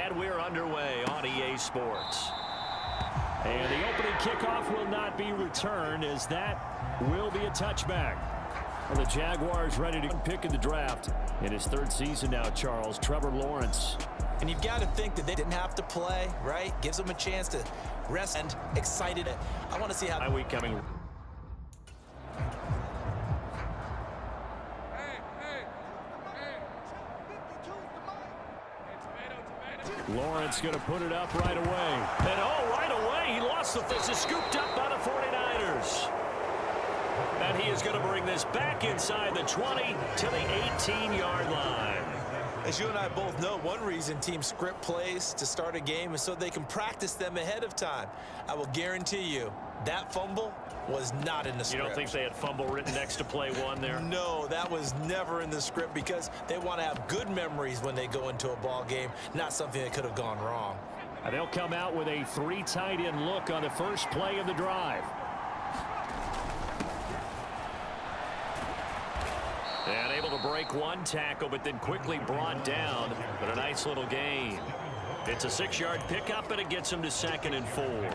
And we're underway on EA Sports. And the opening kickoff will not be returned, as that will be a touchback. Well, the Jaguars ready to pick in the draft. In his third season now, Charles, Trevor Lawrence. And you've got to think that they didn't have to play, right? Gives them a chance to rest and excited. I want to see how Bye week coming. Lawrence going to put it up right away. And right away, he lost the fist. Is scooped up by the 49ers. And he is going to bring this back inside the 20 to the 18-yard line. As you and I both know, one reason teams script plays to start a game is so they can practice them ahead of time. I will guarantee you that fumble was not in the script. You don't think they had fumble written next to play one there? No, that was never in the script because they want to have good memories when they go into a ball game, not something that could have gone wrong. And they'll come out with a 3 tight end look on the first play of the drive. And able to break one tackle, but then quickly brought down. But a nice little gain. It's a 6-yard pickup, and it gets him to 2nd and 4.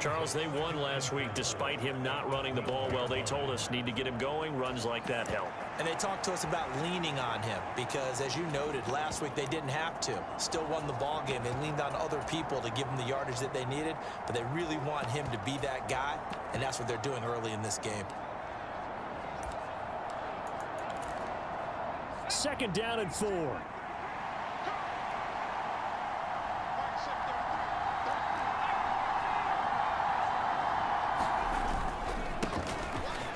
Charles, they won last week despite him not running the ball well. They told us need to get him going. Runs like that help. And they talked to us about leaning on him because, as you noted, last week they didn't have to. Still won the ball game. They leaned on other people to give them the yardage that they needed, but they really want him to be that guy, and that's what they're doing early in this game. 2nd down and 4.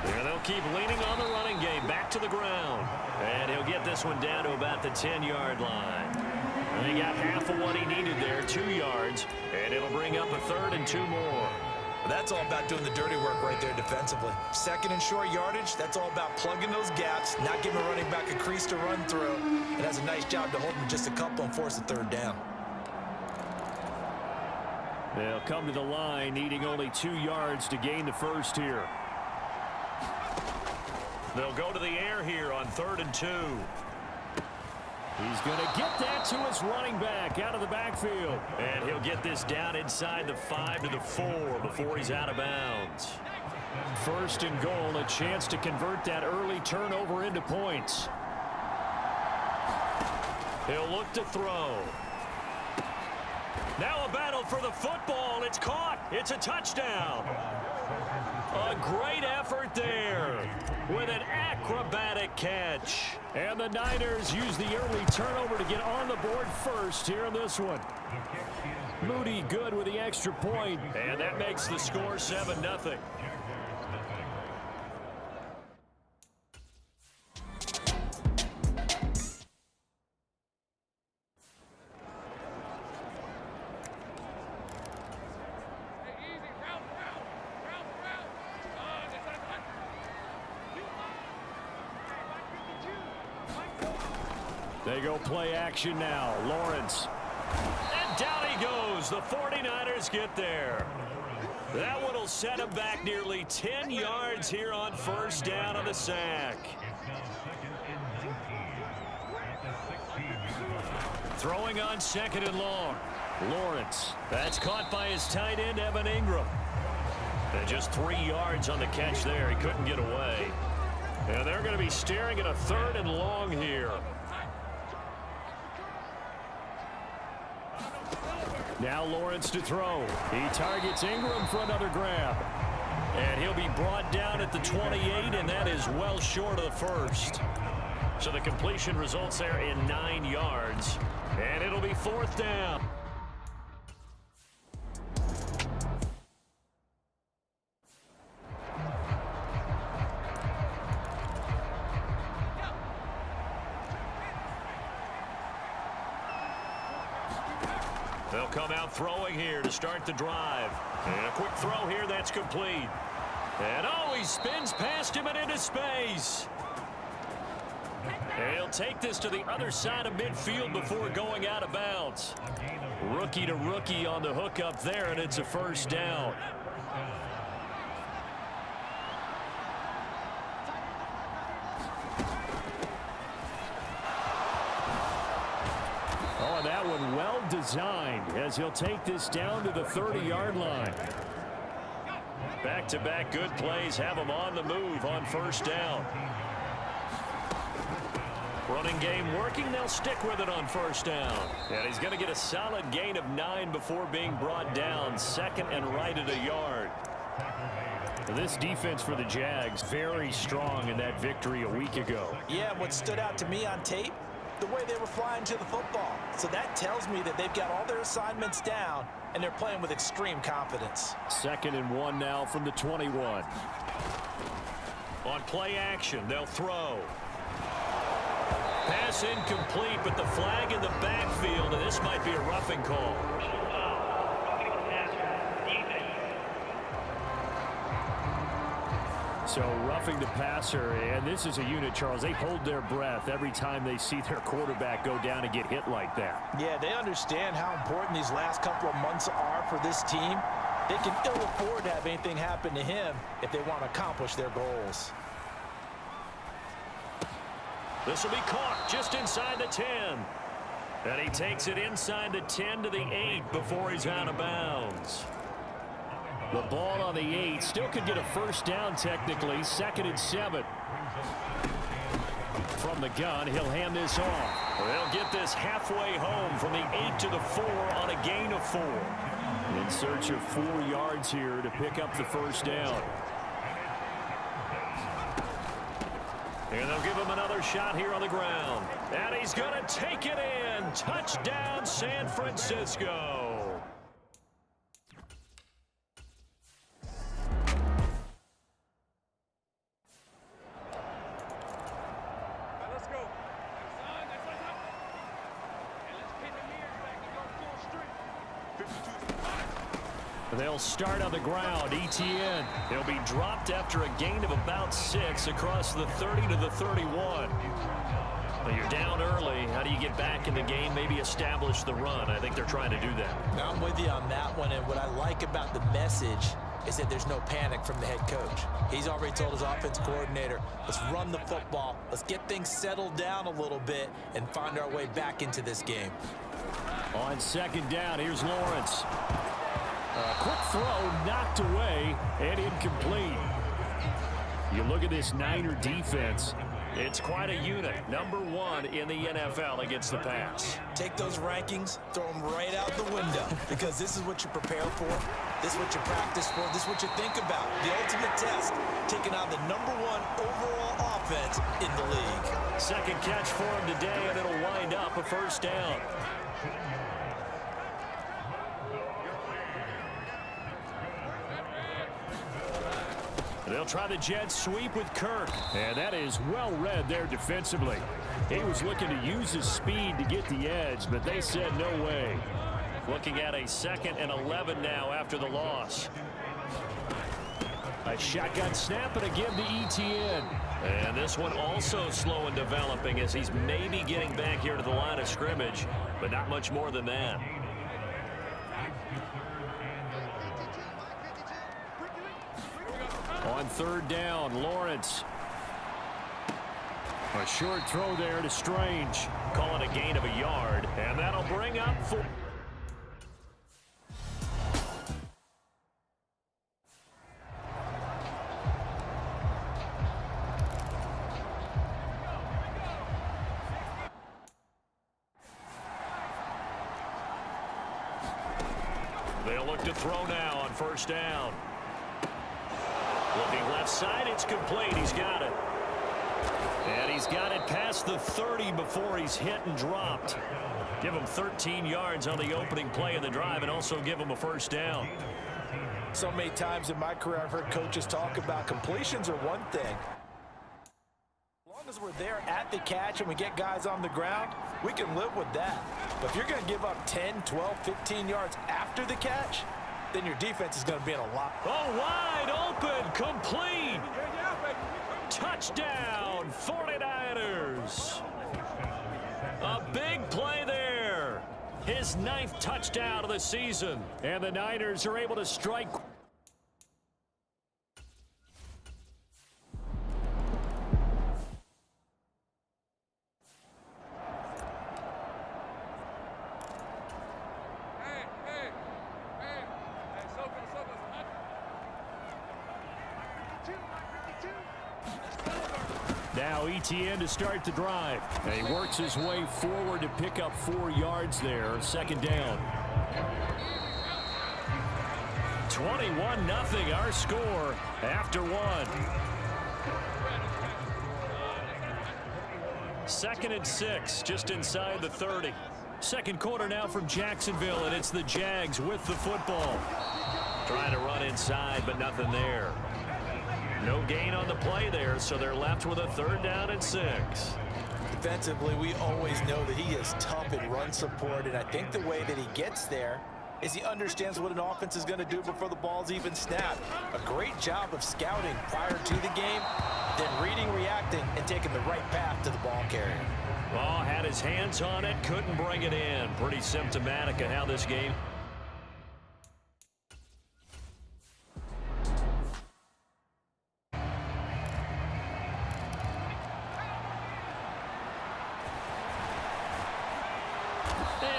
And they'll keep leaning on the running game. Back to the ground. And he'll get this one down to about the 10-yard line. And he got half of what he needed there, 2 yards. And it'll bring up a 3rd and 2 more. That's all about doing the dirty work right there defensively. 2nd and short yardage, that's all about plugging those gaps, not giving a running back a crease to run through. It does a nice job to hold them just a couple and force a 3rd down. They'll come to the line, needing only 2 yards to gain the first here. They'll go to the air here on 3rd and 2. He's going to get that to his running back out of the backfield. And he'll get this down inside the 5 to the 4 before he's out of bounds. 1st and goal, a chance to convert that early turnover into points. He'll look to throw. Now a battle for the football. It's caught. It's a touchdown. A great effort there with an acrobatic catch. And the Niners use the early turnover to get on the board first here in this one. Moody good with the extra point, and that makes the score 7-0. They go play action now. Lawrence. And down he goes. The 49ers get there. That one will set him back nearly 10 yards here on 1st down on the sack. Throwing on 2nd and long. Lawrence. That's caught by his tight end, Evan Ingram. And just 3 yards on the catch there. He couldn't get away. And they're going to be staring at a 3rd and long here. Now Lawrence to throw. He targets Ingram for another grab. And he'll be brought down at the 28, and that is well short of the 1st. So the completion results there in 9 yards. And it'll be 4th down. They'll come out throwing here to start the drive. And a quick throw here, that's complete. And he spins past him and into space. And he'll take this to the other side of midfield before going out of bounds. Rookie to rookie on the hook up there, and it's a 1st down. Oh, and that one well designed as he'll take this down to the 30-yard line. Back-to-back good plays have him on the move on first down. Running game working. They'll stick with it on first down. And he's going to get a solid gain of 9 before being brought down. Second and right at a yard. This defense for the Jags, very strong in that victory a week ago. Yeah, what stood out to me on tape, the way they were flying to the football. So that tells me that they've got all their assignments down, and they're playing with extreme confidence. 2nd and 1 now from the 21. On play action, they'll throw. Pass incomplete, but the flag in the backfield, and this might be a roughing call. So roughing the passer, and this is a unit, Charles. They hold their breath every time they see their quarterback go down and get hit like that. Yeah, they understand how important these last couple of months are for this team. They can ill afford to have anything happen to him if they want to accomplish their goals. This will be caught just inside the 10. And he takes it inside the 10 to the 8 before he's out of bounds. The ball on the 8 still could get a first down technically. 2nd and 7. From the gun, he'll hand this off. They'll get this halfway home from the 8 to the 4 on a gain of 4. In search of 4 yards here to pick up the first down. And they'll give him another shot here on the ground. And he's going to take it in. Touchdown, San Francisco. They'll start on the ground. ETN. He'll be dropped after a gain of about 6 across the 30 to the 31. Well, you're down early. How do you get back in the game? Maybe establish the run. I think they're trying to do that. Now I'm with you on that one, and what I like about the message is that there's no panic from the head coach. He's already told his offense coordinator, let's run the football, let's get things settled down a little bit and find our way back into this game. On 2nd down, here's Lawrence. A quick throw knocked away and incomplete. You look at this Niner defense. It's quite a unit. Number 1 in the NFL against the pass. Take those rankings, throw them right out the window, because this is what you prepare for. This is what you practice for. This is what you think about. The ultimate test, taking on the number 1 overall offense in the league. 2nd catch for him today, and it'll wind up a first down. They'll try the jet sweep with Kirk. And that is well read there defensively. He was looking to use his speed to get the edge, but they said no way. Looking at a 2nd and 11 now after the loss. A shotgun snap and a give to ETN. And this one also slow in developing as he's maybe getting back here to the line of scrimmage, but not much more than that. On 3rd down, Lawrence. A short throw there to Strange. Call it a gain of a yard, and that'll bring up 4. They'll look to throw now on 1st down. Looking left side, it's complete. He's got it. And he's got it past the 30 before he's hit and dropped. Give him 13 yards on the opening play of the drive and also give him a first down. So many times in my career I've heard coaches talk about completions are one thing. As long as we're there at the catch and we get guys on the ground, we can live with that. But if you're going to give up 10, 12, 15 yards after the catch, then your defense is going to be in a lot. Oh, wide open, complete. Touchdown, 49ers. A big play there. His 9th touchdown of the season. And the Niners are able to strike. Now ETN to start the drive. And he works his way forward to pick up 4 yards there. Second down. 21-0 our score after 1. 2nd and 6 just inside the 30. Second quarter now from Jacksonville, and it's the Jags with the football. Trying to run inside, but nothing there. No gain on the play there, so they're left with a 3rd down and 6. Defensively, we always know that he is tough in run support, and I think the way that he gets there is he understands what an offense is going to do before the ball's even snapped. A great job of scouting prior to the game, then reading, reacting, and taking the right path to the ball carrier. Oh, had his hands on it, couldn't bring it in. Pretty symptomatic of how this game.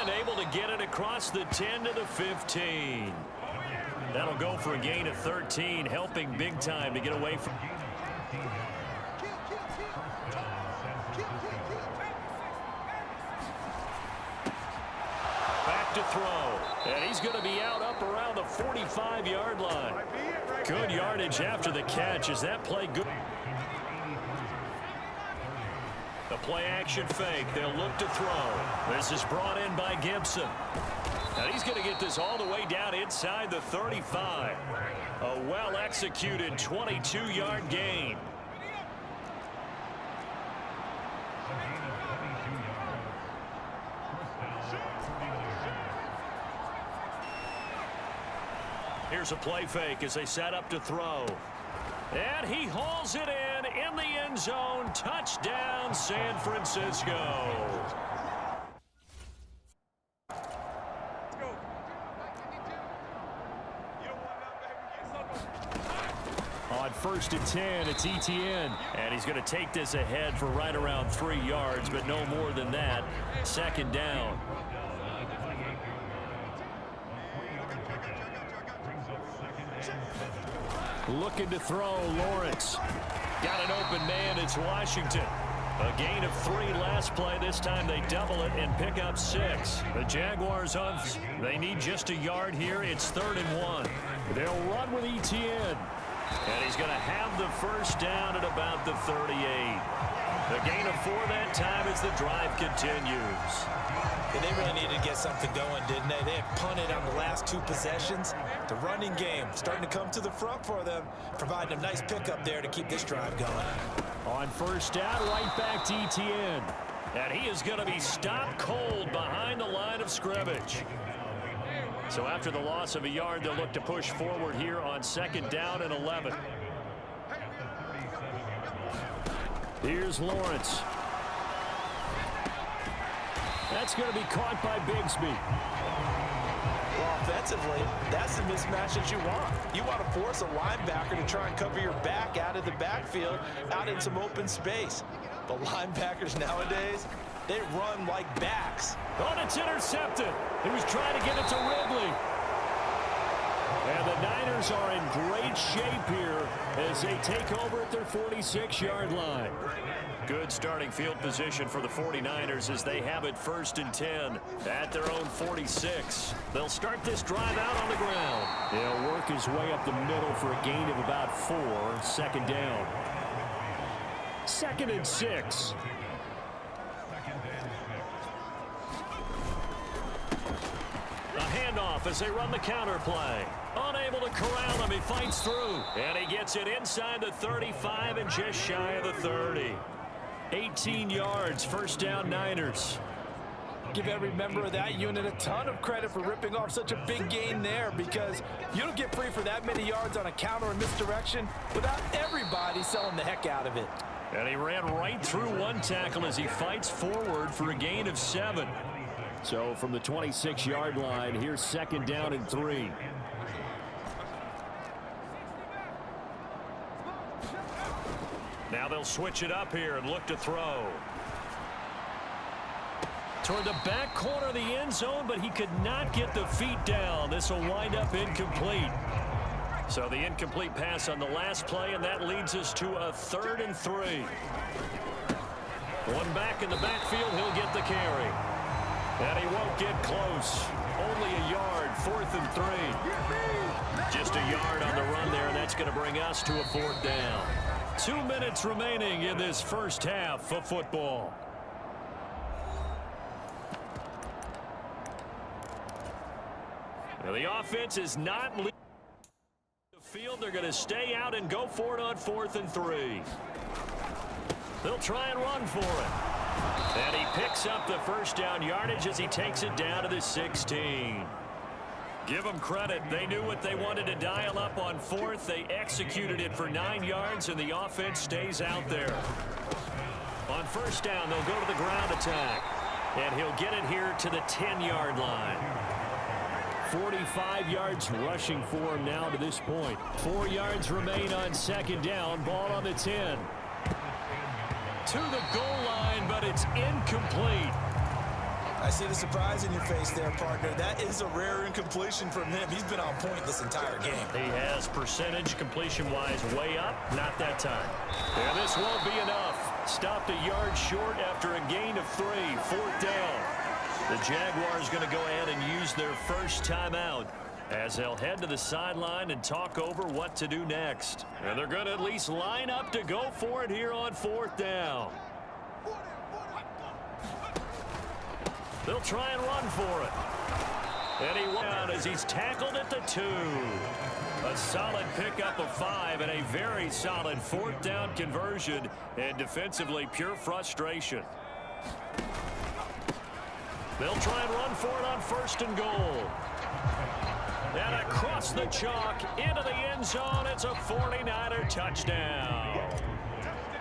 And able to get it across the 10 to the 15. That'll go for a gain of 13, helping big time to get away from. Back to throw. And he's going to be out up around the 45-yard line. Good yardage after the catch. Is that play good? The play action fake. They'll look to throw. This is brought in by Gibson. And he's going to get this all the way down inside the 35. A well-executed 22-yard gain. Here's a play fake as they set up to throw. And he hauls it in the end zone. Touchdown, San Francisco. On 1st and 10, it's ETN. And he's going to take this ahead for right around 3 yards, but no more than that. 2nd down. Looking to throw, Lawrence. Got an open man, it's Washington. A gain of 3 last play. This time they double it and pick up 6. The Jaguars on. They need just a yard here. It's 3rd and 1. They'll run with ETN. And he's going to have the 1st down at about the 38. The gain of 4 that time as the drive continues. And they really needed to get something going, didn't they? They had punted on the last 2 possessions. The running game starting to come to the front for them, providing a nice pickup there to keep this drive going. On 1st down, right back to ETN. And he is going to be stopped cold behind the line of scrimmage. So after the loss of a yard, they'll look to push forward here on 2nd down and 11. Here's Lawrence. That's going to be caught by Bigsby. Well, offensively, that's the mismatch that you want. You want to force a linebacker to try and cover your back out of the backfield, out in some open space. But linebackers nowadays, they run like backs. Oh, it's intercepted. He was trying to get it to Ridley. And the Niners are in great shape here as they take over at their 46-yard line. Good starting field position for the 49ers as they have it 1st and 10 at their own 46. They'll start this drive out on the ground. He'll work his way up the middle for a gain of about 4. 2nd down. 2nd and 6. A handoff as they run the counter play. Unable to corral him, he fights through. And he gets it inside the 35 and just shy of the 30. 18 yards, 1st down Niners. Give every member of that unit a ton of credit for ripping off such a big gain there, because you don't get free for that many yards on a counter or misdirection without everybody selling the heck out of it. And he ran right through one tackle as he fights forward for a gain of 7. So from the 26-yard line, here's 2nd down and 3. Now they'll switch it up here and look to throw. Toward the back corner of the end zone, but he could not get the feet down. This will wind up incomplete. So the incomplete pass on the last play, and that leads us to a 3rd and 3. One back in the backfield, he'll get the carry. And he won't get close. Only a yard, 4th and 3. Just a yard on the run there, and that's going to bring us to a 4th down. 2 minutes remaining in this first half of football. Now the offense is not leading the field. They're going to stay out and go for it on 4th and 3. They'll try and run for it. And he picks up the first down yardage as he takes it down to the 16. Give them credit. They knew what they wanted to dial up on 4th. They executed it for 9 yards, and the offense stays out there. On first down, they'll go to the ground attack. And he'll get it here to the 10-yard line. 45 yards rushing for him now to this point. 4 yards remain on 2nd down. Ball on the 10. To the goal line, but it's incomplete. I see the surprise in your face there, partner. That is a rare incompletion from him. He's been on point this entire game. He has percentage completion-wise way up. Not that time. And this won't be enough. Stopped a yard short after a gain of 3. 4th down. The Jaguars going to go ahead and use their first timeout as they'll head to the sideline and talk over what to do next. And they're going to at least line up to go for it here on 4th down. They'll try and run for it. And he went out as he's tackled at the 2. A solid pickup of 5 and a very solid 4th down conversion, and defensively pure frustration. They'll try and run for it on 1st and goal. And across the chalk into the end zone, it's a 49er touchdown.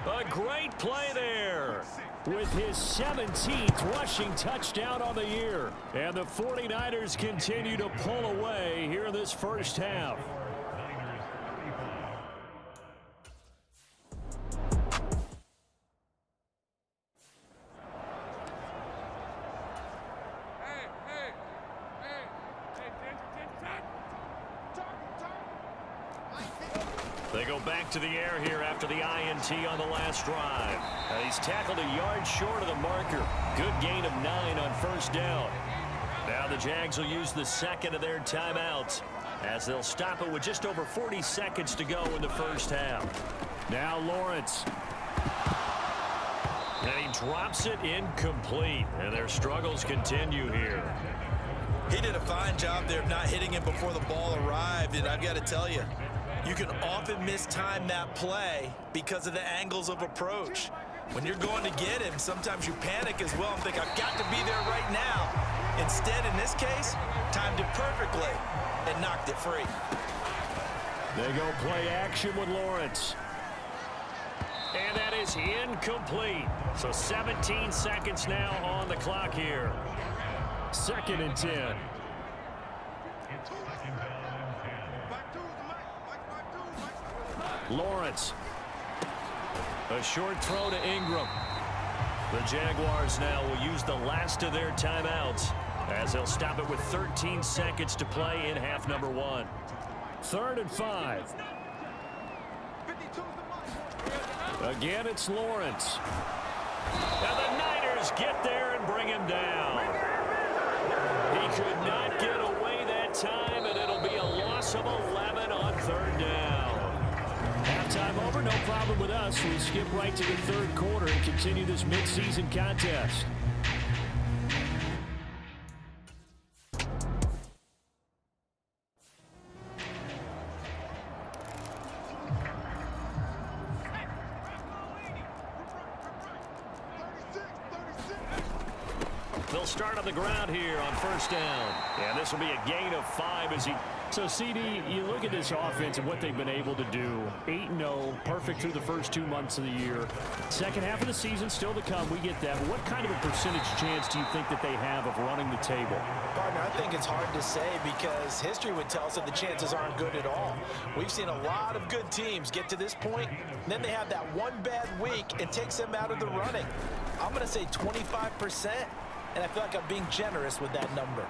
A great play there with his 17th rushing touchdown on the year. And the 49ers continue to pull away here in this first half. They go back to the air here after the INT on the last drive. He's tackled a yard short of the marker. Good gain of 9 on 1st down. Now the Jags will use the 2nd of their timeouts as they'll stop it with just over 40 seconds to go in the first half. Now Lawrence. And he drops it incomplete. And their struggles continue here. He did a fine job there of not hitting it before the ball arrived, and I've got to tell you, you can often mistime that play because of the angles of approach. When you're going to get him, sometimes you panic as well and think, I've got to be there right now. Instead, in this case, timed it perfectly and knocked it free. They go play action with Lawrence. And that is incomplete. So 17 seconds now on the clock here. 2nd and 10. Lawrence. A short throw to Ingram. The Jaguars now will use the last of their timeouts as they'll stop it with 13 seconds to play in half number 1. 3rd and 5. Again, it's Lawrence. Now the Niners get there and bring him down. He could not get away that time, and it'll be a loss of 11 on 3rd down. Halftime over, no problem with us. We skip right to the 3rd quarter and continue this midseason contest. They'll start on the ground here on 1st down. And this will be a gain of 5 as he... So, CD, you look at this offense and what they've been able to do. 8-0, perfect through the first 2 months of the year. Second half of the season still to come. We get that. But what kind of a percentage chance do you think that they have of running the table? Partner, I think it's hard to say because history would tell us that the chances aren't good at all. We've seen a lot of good teams get to this point, and then they have that one bad week and takes them out of the running. I'm going to say 25%, and I feel like I'm being generous with that number.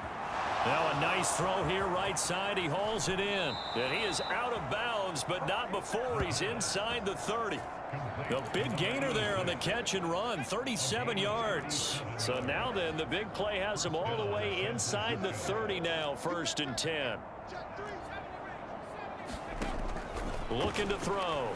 Now a nice throw here right side. He hauls it in. And he is out of bounds, but not before he's inside the 30. A big gainer there on the catch and run, 37 yards. So now then, the big play has him all the way inside the 30 now, 1st and 10. Looking to throw.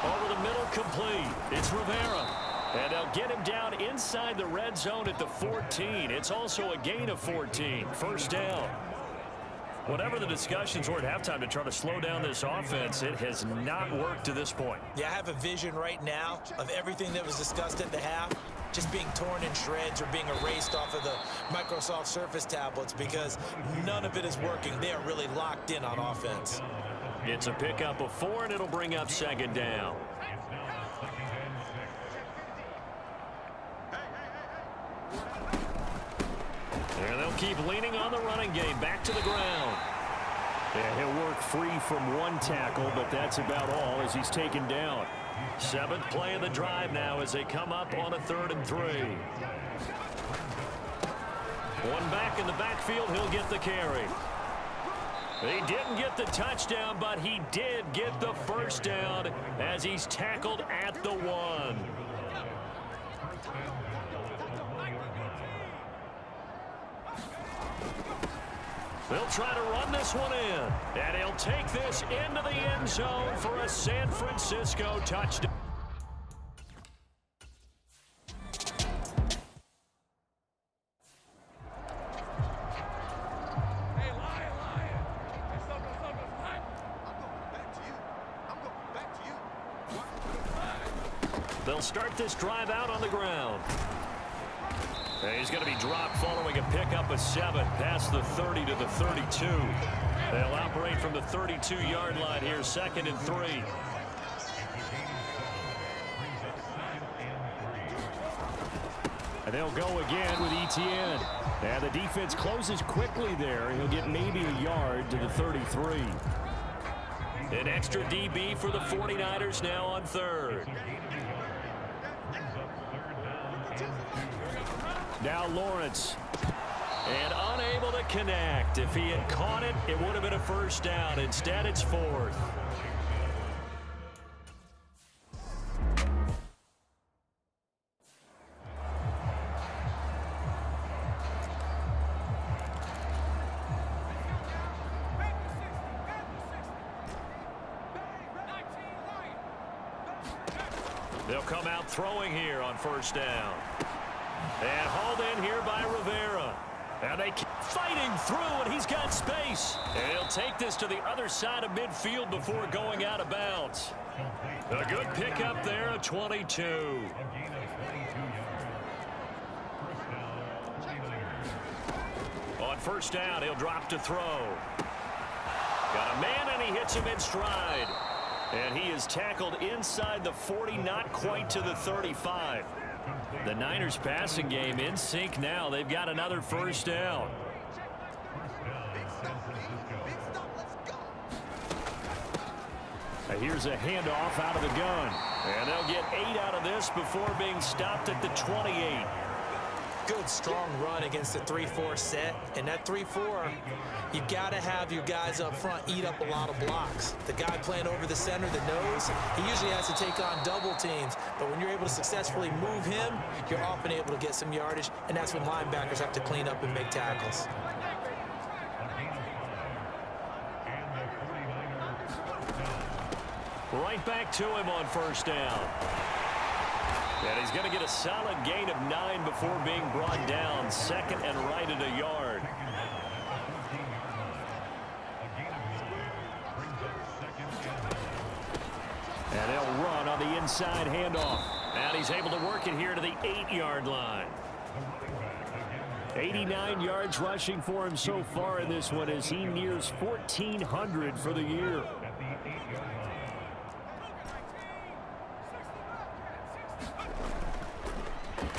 Over the middle, complete. It's Rivera. And they'll get him down inside the red zone at the 14. It's also a gain of 14. 1st down. Whatever the discussions were at halftime to try to slow down this offense, it has not worked to this point. Yeah, I have a vision right now of everything that was discussed at the half just being torn in shreds or being erased off of the Microsoft Surface tablets because none of it is working. They are really locked in on offense. It's a pickup of 4, and it'll bring up 2nd down. And they'll keep leaning on the running game. Back to the ground. And he'll work free from 1 tackle, but that's about all as he's taken down. 7th play of the drive now as they come up on a 3rd and 3. One back in the backfield. He'll get the carry. He didn't get the touchdown, but he did get the 1st down as he's tackled at the 1. They'll try to run this one in, and he'll take this into the end zone for a San Francisco touchdown. They'll start this drive out on the ground. And he's going to be dropped following a pickup of 7 past the 30 to the 32. They'll operate from the 32-yard line here, 2nd and 3. And they'll go again with Etienne. And the defense closes quickly there. He'll get maybe a yard to the 33. An extra DB for the 49ers now on 3rd. Now Lawrence. And unable to connect. If he had caught it, it would have been a 1st down. Instead, it's 4th. They'll come out throwing here on 1st down. And hauled in here by Rivera. And they keep fighting through, and he's got space. And he'll take this to the other side of midfield before going out of bounds. A good pickup there, a 22. On 1st down, he'll drop to throw. Got a man, and he hits him in stride. And he is tackled inside the 40, not quite to the 35. The Niners passing game in sync now. They've got another 1st down. Here's a handoff out of the gun. And they'll get 8 out of this before being stopped at the 28. Good, strong run against the 3-4 set. And that 3-4, you've got to have your guys up front eat up a lot of blocks. The guy playing over the center, the nose, he usually has to take on double teams. But when you're able to successfully move him, you're often able to get some yardage. And that's when linebackers have to clean up and make tackles. Right back to him on 1st down. And he's going to get a solid gain of 9 before being brought down. 2nd and right at a yard. And they'll run on the inside handoff. And he's able to work it here to the 8-yard line. 89 yards rushing for him so far in this one as he nears 1,400 for the year.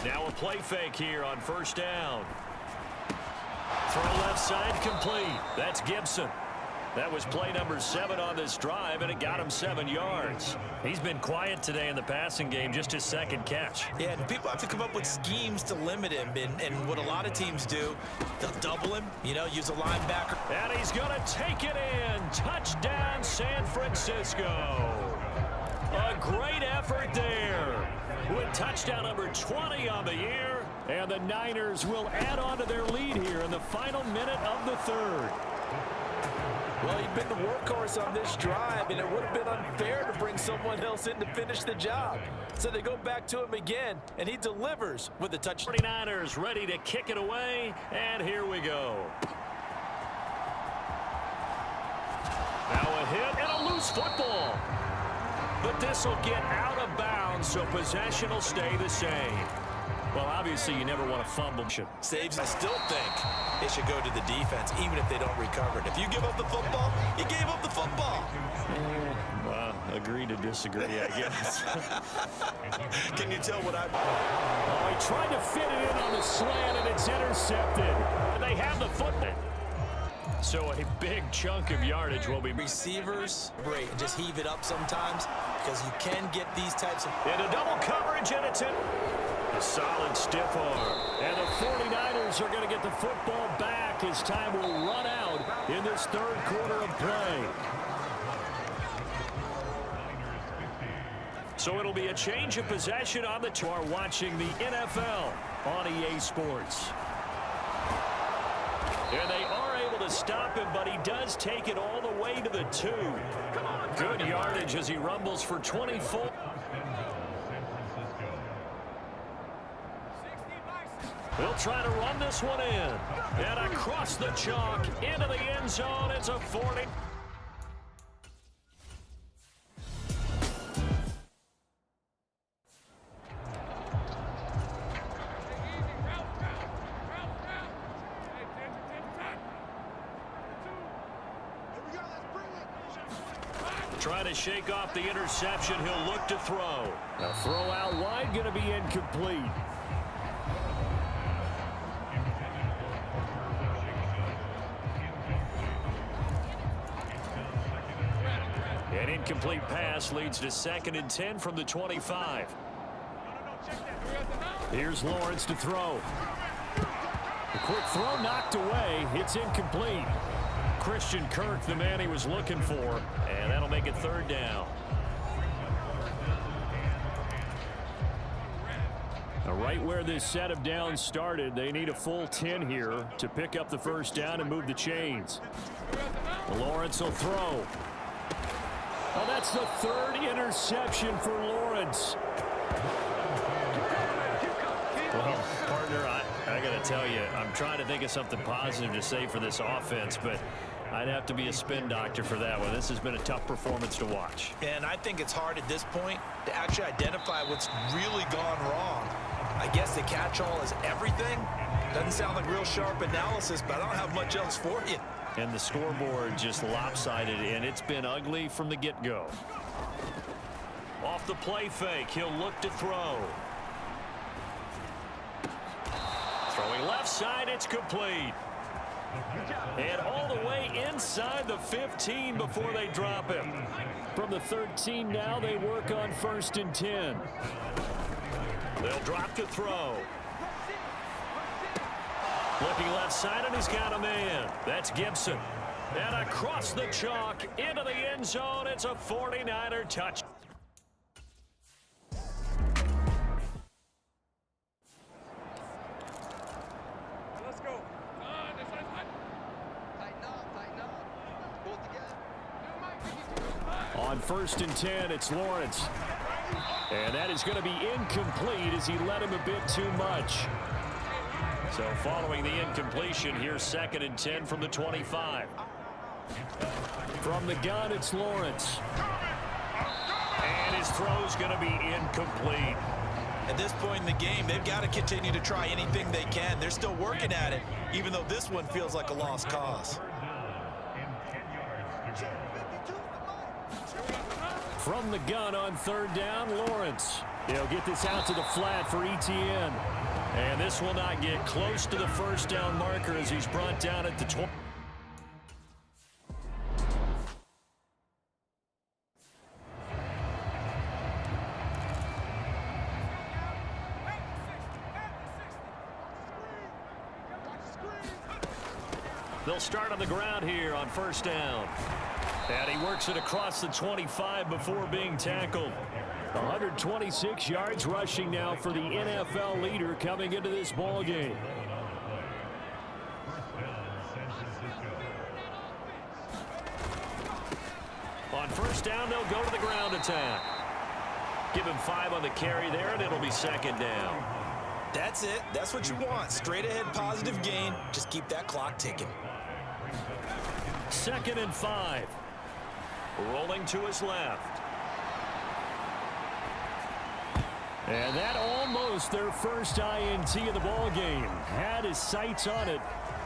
Now a play fake here on 1st down. Throw left side complete. That's Gibson. That was play number 7 on this drive, and it got him 7 yards. He's been quiet today in the passing game, just his second catch. Yeah, and people have to come up with schemes to limit him, and what a lot of teams do, they'll double him, use a linebacker. And he's going to take it in. Touchdown, San Francisco. A great effort there. With touchdown number 20 on the year, and the Niners will add on to their lead here in the final minute of the third. Well, he'd been the workhorse on this drive, and it would have been unfair to bring someone else in to finish the job. So they go back to him again, and he delivers with a touchdown. 49ers ready to kick it away, and here we go. Now a hit and a loose football. But this will get out of bounds, so possession will stay the same. Well, obviously, you never want to fumble. Saves, I still think it should go to the defense, even if they don't recover it. If you give up the football, you gave up the football. Well, agree to disagree, I guess. Can you tell what I... Oh, he tried to fit it in on the slant, and it's intercepted. They have the football. So a big chunk of yardage will be... Receivers, great. Just heave it up sometimes, because you can get these types of... Into double coverage, and it's in. A solid stiff arm. And the 49ers are going to get the football back as time will run out in this third quarter of play. So it'll be a change of possession on the tour watching the NFL on EA Sports. And they are able to stop him, but he does take it all the way to the 2. Good yardage as he rumbles for 24. They'll try to run this one in. And across the chalk into the end zone. It's a 40. Trying to shake off the interception. He'll look to throw. A throw out wide, going to be incomplete. An incomplete pass leads to 2nd and 10 from the 25. Here's Lawrence to throw. A quick throw knocked away. It's incomplete. Christian Kirk, the man he was looking for, and that'll make it 3rd down. Now, right where this set of downs started, they need a full 10 here to pick up the 1st down and move the chains. Lawrence will throw. Oh, that's the 3rd interception for Lawrence. Well, partner, I got to tell you, I'm trying to think of something positive to say for this offense, but I'd have to be a spin doctor for that one. This has been a tough performance to watch. And I think it's hard at this point to actually identify what's really gone wrong. I guess the catch-all is everything. Doesn't sound like real sharp analysis, but I don't have much else for you. And the scoreboard just lopsided, and it's been ugly from the get-go. Off the play fake, he'll look to throw. Throwing left side, it's complete. And all the way inside the 15 before they drop him. From the 13 now, they work on 1st and 10. They'll drop to throw. Looking left side, and he's got a man. That's Gibson. And across the chalk into the end zone. It's a 49er touch. Let's go. On 1st and 10, it's Lawrence. And that is going to be incomplete as he led him a bit too much. So following the incompletion, here's 2nd and 10 from the 25. From the gun, it's Lawrence. And his throw's going to be incomplete. At this point in the game, they've got to continue to try anything they can. They're still working at it, even though this one feels like a lost cause. From the gun on 3rd down, Lawrence. He'll get this out to the flat for ETN. And this will not get close to the 1st down marker as he's brought down at the 20. They'll start on the ground here on first down. And he works it across the 25 before being tackled. 126 yards rushing now for the NFL leader coming into this ball game. On first down, they'll go to the ground attack. Give him 5 on the carry there, and it'll be second down. That's it. That's what you want. Straight ahead positive gain. Just keep that clock ticking. 2nd and 5. Rolling to his left. And that almost their first INT of the ball game. Had his sights on it,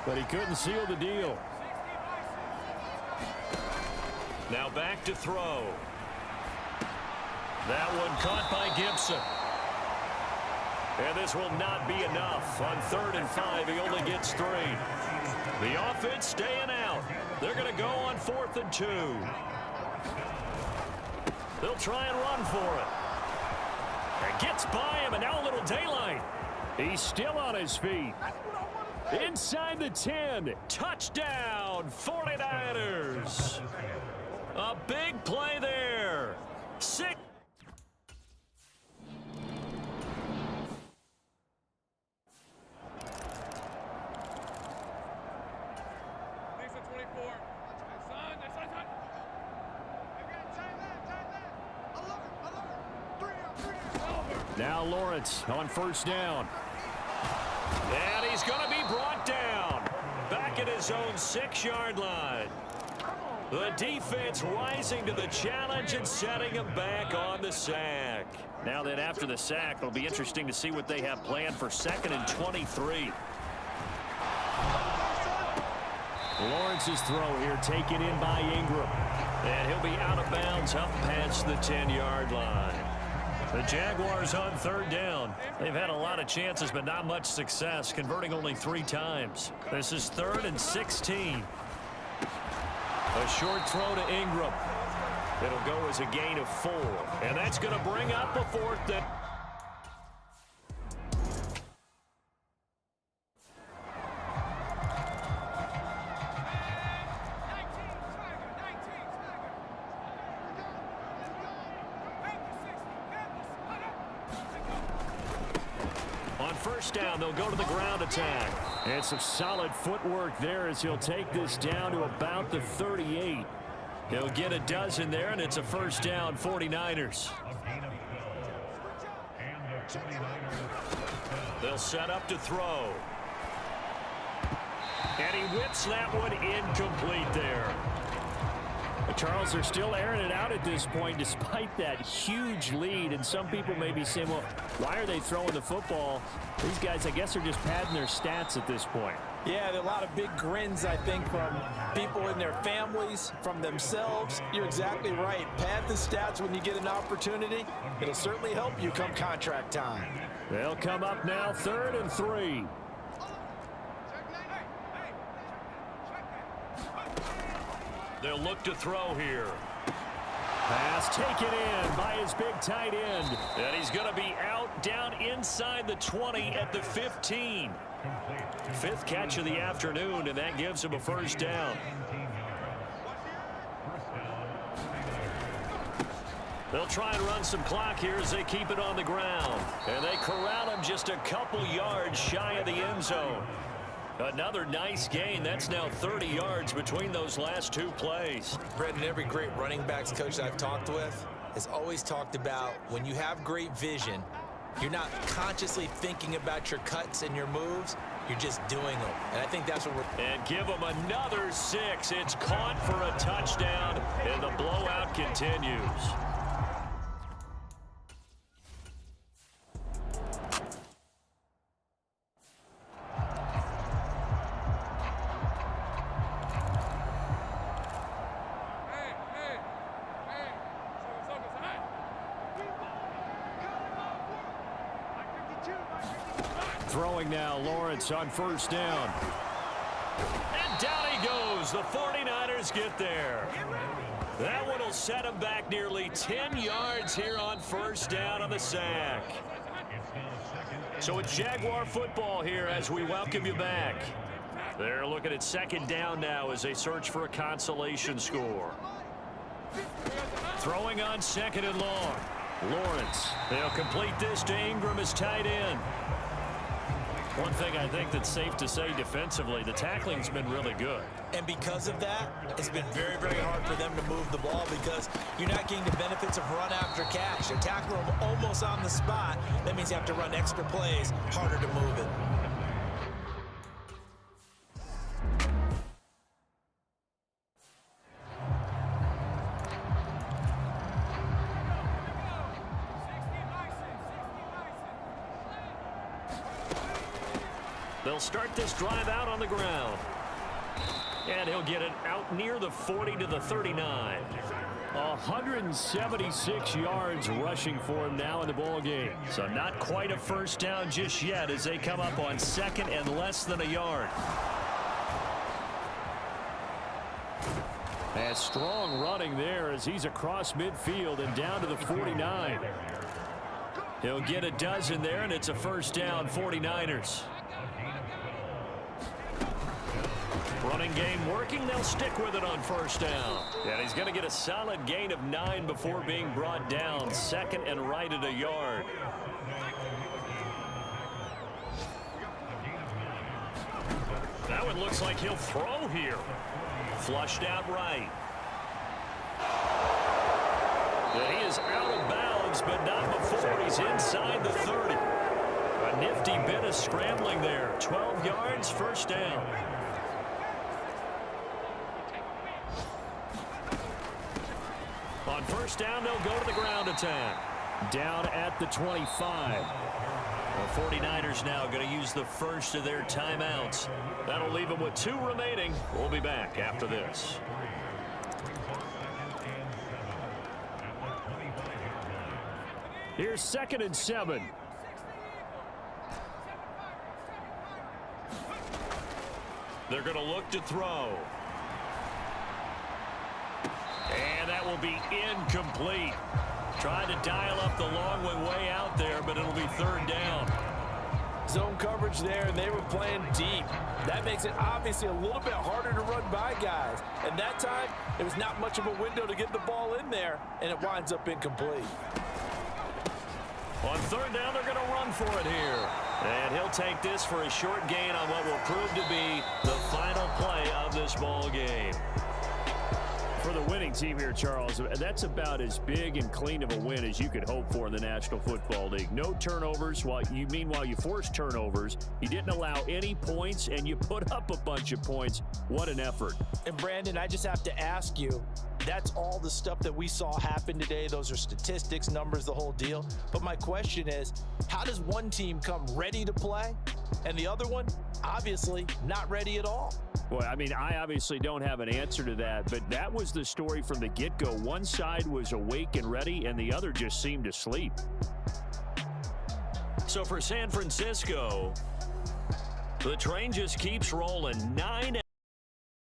but he couldn't seal the deal. Now back to throw. That one caught by Gibson. And this will not be enough. On 3rd and 5, he only gets 3. The offense staying out. They're going to go on 4th and 2. They'll try and run for it. And gets by him, and now a little daylight. He's still on his feet. Inside the 10. Touchdown, 49ers. A big play there. 6. Now Lawrence on first down. And he's going to be brought down. Back at his own 6-yard line. The defense rising to the challenge and setting him back on the sack. Now then after the sack, it'll be interesting to see what they have planned for 2nd and 23. Lawrence's throw here taken in by Ingram. And he'll be out of bounds up past the 10-yard line. The Jaguars on 3rd down. They've had a lot of chances, but not much success, converting only 3 times. This is 3rd and 16. A short throw to Ingram. It'll go as a gain of 4. And that's going to bring up a 4th down. First down, they'll go to the ground attack. And some solid footwork there as he'll take this down to about the 38. He'll get a dozen there, and it's a first down, 49ers. They'll set up to throw. And he whips that one incomplete there. Charles, they're still airing it out at this point despite that huge lead. And some people may be saying, well, why are they throwing the football? These guys, I guess, are just padding their stats at this point. Yeah, there are a lot of big grins, I think, from people in their families, from themselves. You're exactly right. Pad the stats when you get an opportunity. It'll certainly help you come contract time. They'll come up now 3rd and 3. They'll look to throw here. Pass taken in by his big tight end. And he's going to be out down inside the 20 at the 15. 5th catch of the afternoon, and that gives him a first down. They'll try and run some clock here as they keep it on the ground. And they corral him just a couple yards shy of the end zone. Another nice gain. That's now 30 yards between those last 2 plays. Brendan, every great running backs coach I've talked with has always talked about when you have great vision, you're not consciously thinking about your cuts and your moves. You're just doing them. And I think that's what we're... And give them another 6. It's caught for a touchdown, and the blowout continues. Throwing now, Lawrence on first down. And down he goes. The 49ers get there. That one will set him back nearly 10 yards here on first down on the sack. So it's Jaguar football here as we welcome you back. They're looking at second down now as they search for a consolation score. Throwing on second and long. Lawrence. They'll complete this to Ingram as tight end. One thing I think that's safe to say defensively, the tackling's been really good. And because of that, it's been very, very hard for them to move the ball because you're not getting the benefits of run after catch. They tackle them almost on the spot. That means you have to run extra plays, harder to move it. They'll start this drive out on the ground. And he'll get it out near the 40 to the 39. 176 yards rushing for him now in the ball game. So not quite a first down just yet as they come up on second and less than a yard. And strong running there as he's across midfield and down to the 49. He'll get a dozen there, and it's a first down, 49ers. Running game working. They'll stick with it on first down. And he's going to get a solid gain of 9 before being brought down. Second and right at a yard. That one looks like he'll throw here. Flushed out right. And he is out of bounds, but not before he's inside the 30. A nifty bit of scrambling there. 12 yards, first down. On first down, they'll go to the ground attack. Down at the 25. The 49ers now going to use the first of their timeouts. That'll leave them with 2 remaining. We'll be back after this. Here's 2nd and 7. They're going to look to throw. And that will be incomplete. Trying to dial up the long one way out there, but it'll be 3rd down. Zone coverage there, and they were playing deep. That makes it obviously a little bit harder to run by guys. And that time, it was not much of a window to get the ball in there, and it winds up incomplete. On 3rd down, they're going to run for it here. And he'll take this for a short gain on what will prove to be the final play of this ball game. For the winning team here, Charles, that's about as big and clean of a win as you could hope for in the National Football League. No turnovers. Meanwhile, you forced turnovers. You didn't allow any points, and you put up a bunch of points. What an effort. And, Brandon, I just have to ask you, that's all the stuff that we saw happen today. Those are statistics, numbers, the whole deal. But my question is, how does one team come ready to play, and the other one, obviously, not ready at all? Well, I mean, I obviously don't have an answer to that, but that was the story from the get-go. One side was awake and ready, and the other just seemed to sleep. So for San Francisco, the train just keeps rolling. 9